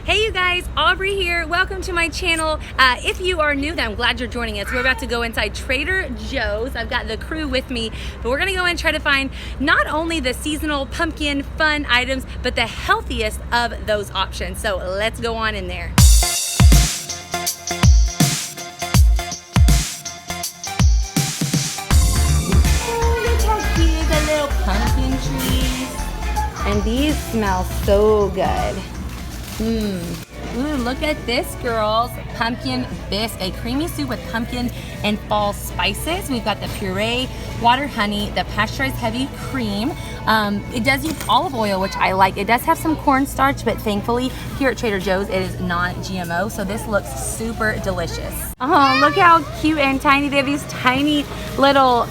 Hey you guys, Aubrey here. Welcome to my channel. If you are new, then I'm glad you're joining us. We're about to go inside Trader Joe's. I've got the crew with me, but we're gonna go and try to find not only the seasonal pumpkin fun items, but the healthiest of those options. So let's go on in there. Oh, look how cute, the little pumpkin trees. And these smell so good. Ooh, look at this, girls. Pumpkin bisque, a creamy soup with pumpkin and fall spices. We've got the puree, water honey, the pasteurized heavy cream. It does use olive oil, which I like. It does have some cornstarch, but thankfully here at Trader Joe's, it is non-GMO, so this looks super delicious. Oh, look how cute and tiny. They have these tiny little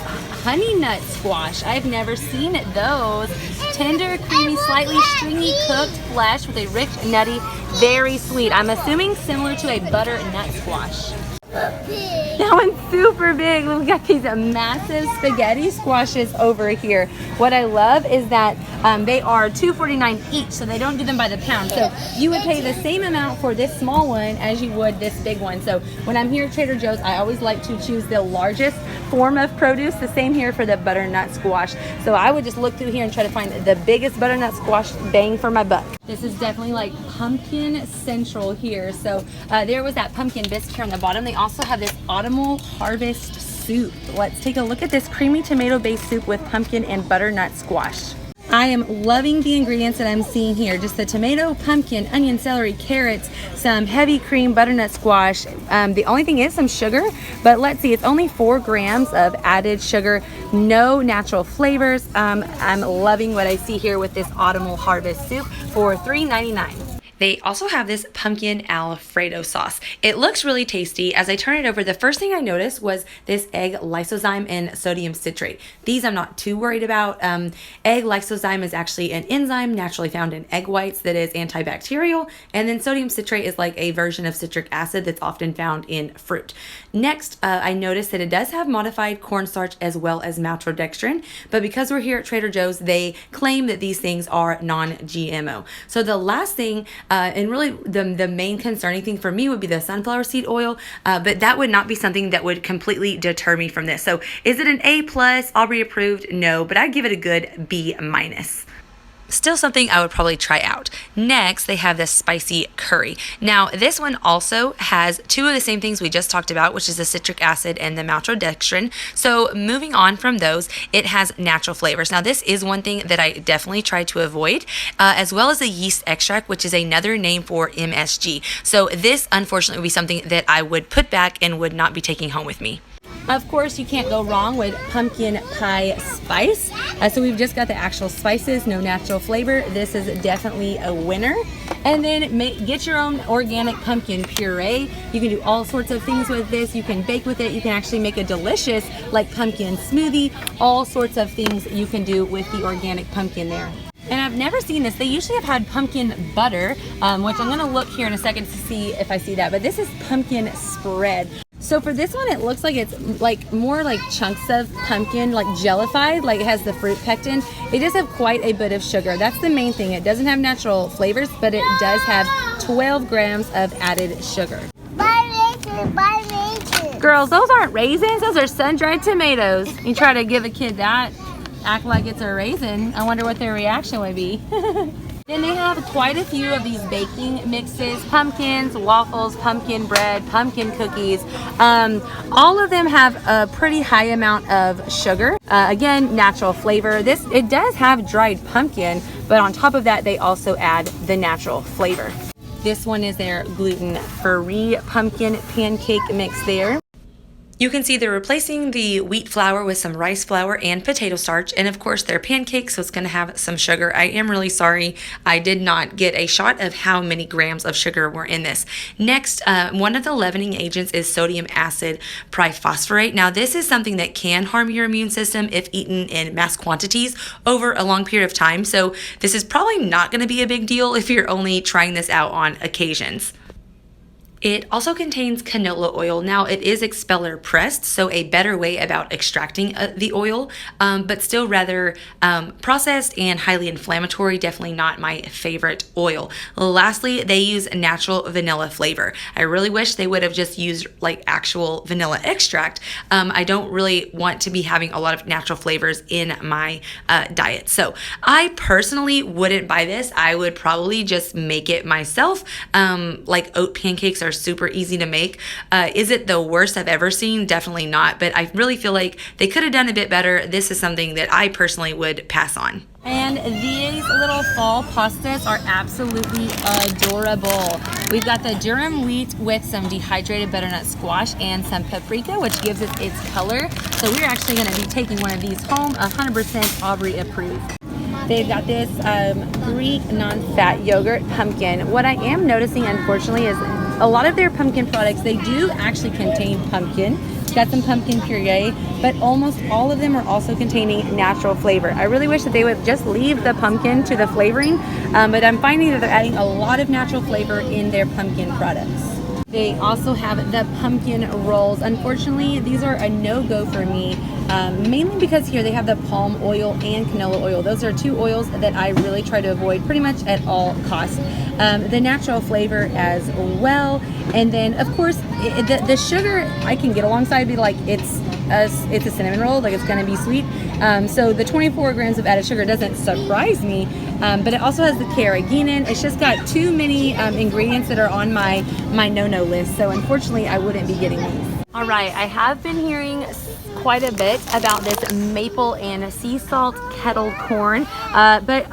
honey nut squash. I've never seen those. Tender, creamy, slightly stringy cooked flesh with a rich, nutty, very sweet. I'm assuming similar to a butternut squash. That one's super big. We've got these massive spaghetti squashes over here. What I love is that they are $2.49 each, so they don't do them by the pound. So you would pay the same amount for this small one as you would this big one. So when I'm here at Trader Joe's, I always like to choose the largest form of produce. The same here for the butternut squash. So I would just look through here and try to find the biggest butternut squash bang for my buck. This is definitely like pumpkin central here. So there was that pumpkin bisque here on the bottom. They also have this autumnal harvest soup. Let's take a look at this creamy tomato based soup with pumpkin and butternut squash. I am loving the ingredients that I'm seeing here. Just the tomato, pumpkin, onion, celery, carrots, some heavy cream, butternut squash. The only thing is some sugar, but let's see, it's only 4 grams of added sugar, no natural flavors. I'm loving what I see here with this autumnal harvest soup for $3.99. They also have this pumpkin Alfredo sauce. It looks really tasty. As I turn it over, the first thing I noticed was this egg lysozyme and sodium citrate. These I'm not too worried about. Egg lysozyme is actually an enzyme naturally found in egg whites that is antibacterial, and then sodium citrate is like a version of citric acid that's often found in fruit. Next, I noticed that it does have modified cornstarch as well as maltodextrin, but because we're here at Trader Joe's, they claim that these things are non-GMO. So the last thing, and really the main concerning thing for me would be the sunflower seed oil, but that would not be something that would completely deter me from this. So is it an A+, Aubrey approved? No, but I'd give it a good B-. Still something I would probably try out. Next, they have this spicy curry. Now, this one also has 2 of the same things we just talked about, which is the citric acid and the maltodextrin. So moving on from those, it has natural flavors. Now, this is one thing that I definitely try to avoid, as well as the yeast extract, which is another name for MSG. So this, unfortunately, would be something that I would put back and would not be taking home with me. Of course, you can't go wrong with pumpkin pie spice. So we've just got the actual spices, no natural flavor. This is definitely a winner. And then get your own organic pumpkin puree. You can do all sorts of things with this. You can bake with it. You can actually make a delicious like pumpkin smoothie. All sorts of things you can do with the organic pumpkin there. And I've never seen this. They usually have had pumpkin butter, which I'm gonna look here in a second to see if I see that. But this is pumpkin spread. So for this one, it looks like it's like more like chunks of pumpkin, like jellified, like it has the fruit pectin. It does have quite a bit of sugar. That's the main thing. It doesn't have natural flavors, but it does have 12 grams of added sugar. Buy raisins. Girls, those aren't raisins. Those are sun-dried tomatoes. You try to give a kid that, act like it's a raisin. I wonder what their reaction would be. Then they have quite a few of these baking mixes, pumpkins, waffles, pumpkin bread, pumpkin cookies. All of them have a pretty high amount of sugar. Again, natural flavor. It does have dried pumpkin, but on top of that, they also add the natural flavor. This one is their gluten-free pumpkin pancake mix there. You can see they're replacing the wheat flour with some rice flour and potato starch, and of course they're pancakes, so it's going to have some sugar. I am really sorry I did not get a shot of how many grams of sugar were in this. Next, one of the leavening agents is sodium acid triphosphorate. Now this is something that can harm your immune system if eaten in mass quantities over a long period of time, so this is probably not going to be a big deal if you're only trying this out on occasions. It also contains canola oil. Now, it is expeller pressed, so a better way about extracting the oil, but still rather processed and highly inflammatory. Definitely not my favorite oil. Lastly, they use natural vanilla flavor. I really wish they would have just used like actual vanilla extract. I don't really want to be having a lot of natural flavors in my diet. So I personally wouldn't buy this. I would probably just make it myself. Like oat pancakes are super easy to make. Is it the worst I've ever seen? Definitely not, but I really feel like they could have done a bit better. This is something that I personally would pass on. And these little fall pastas are absolutely adorable. We've got the durum wheat with some dehydrated butternut squash and some paprika, which gives it its color. So we're actually going to be taking one of these home, 100% Aubrey approved. They've got this Greek non-fat yogurt pumpkin. What I am noticing, unfortunately, is a lot of their pumpkin products, they do actually contain pumpkin. Got some pumpkin puree, but almost all of them are also containing natural flavor. I really wish that they would just leave the pumpkin to the flavoring, but I'm finding that they're adding a lot of natural flavor in their pumpkin products. They also have the pumpkin rolls. Unfortunately, these are a no-go for me, mainly because here they have the palm oil and canola oil. Those are two oils that I really try to avoid pretty much at all costs. The natural flavor as well. And then, of course, the sugar I can get alongside, be like it's a cinnamon roll, like it's going to be sweet. So the 24 grams of added sugar doesn't surprise me, but it also has the carrageenan. It's just got too many ingredients that are on my no-no list. So unfortunately, I wouldn't be getting these. All right, I have been hearing quite a bit about this maple and sea salt kettle corn, but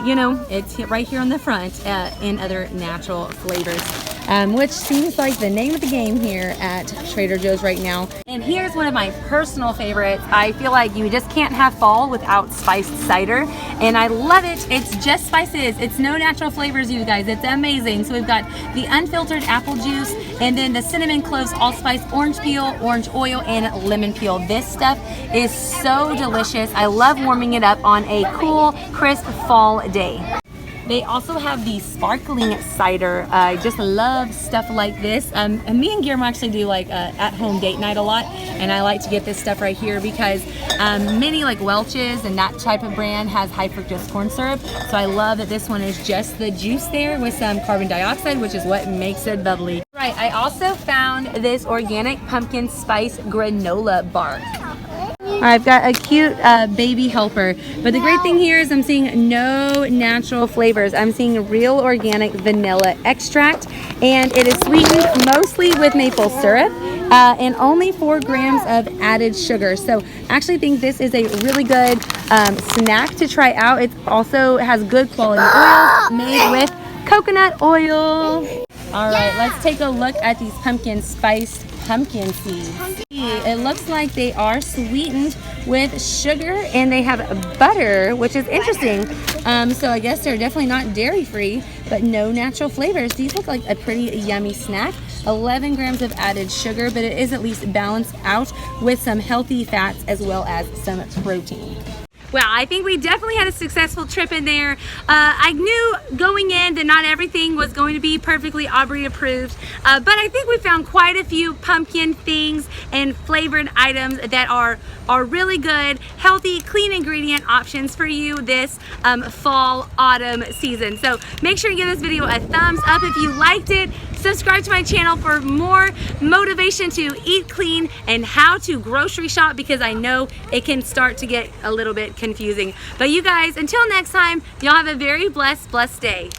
you know, it's right here on the front in other natural flavors. Which seems like the name of the game here at Trader Joe's right now. And here's one of my personal favorites. I feel like you just can't have fall without spiced cider, and I love it. It's just spices. It's no natural flavors, you guys. It's amazing. So we've got the unfiltered apple juice, and then the cinnamon, cloves, allspice, orange peel, orange oil, and lemon peel. This stuff is so delicious. I love warming it up on a cool, crisp fall day. They also have the sparkling cider. I just love stuff like this. And me and Guillermo actually do like at-home date night a lot, and I like to get this stuff right here because many like Welch's and that type of brand has high fructose corn syrup. So I love that this one is just the juice there with some carbon dioxide, which is what makes it bubbly. Right, I also found this organic pumpkin spice granola bar. I've got a cute baby helper, but the great thing here is I'm seeing no natural flavors. I'm seeing real organic vanilla extract, and it is sweetened mostly with maple syrup and only 4 grams of added sugar. So I actually think this is a really good snack to try out. It also has good quality oils made with coconut oil. All right, let's take a look at these pumpkin spiced pumpkin seeds. It looks like they are sweetened with sugar, and they have butter, which is interesting. So I guess they're definitely not dairy free, but no natural flavors. These look like a pretty yummy snack. 11 grams of added sugar, but it is at least balanced out with some healthy fats as well as some protein. Well, I think we definitely had a successful trip in there. I knew going in that not everything was going to be perfectly Aubrey approved, but I think we found quite a few pumpkin things and flavored items that are really good, healthy, clean ingredient options for you this fall, autumn season. So make sure you give this video a thumbs up if you liked it. Subscribe to my channel for more motivation to eat clean and how to grocery shop, because I know it can start to get a little bit confusing. But you guys, until next time, y'all have a very blessed day.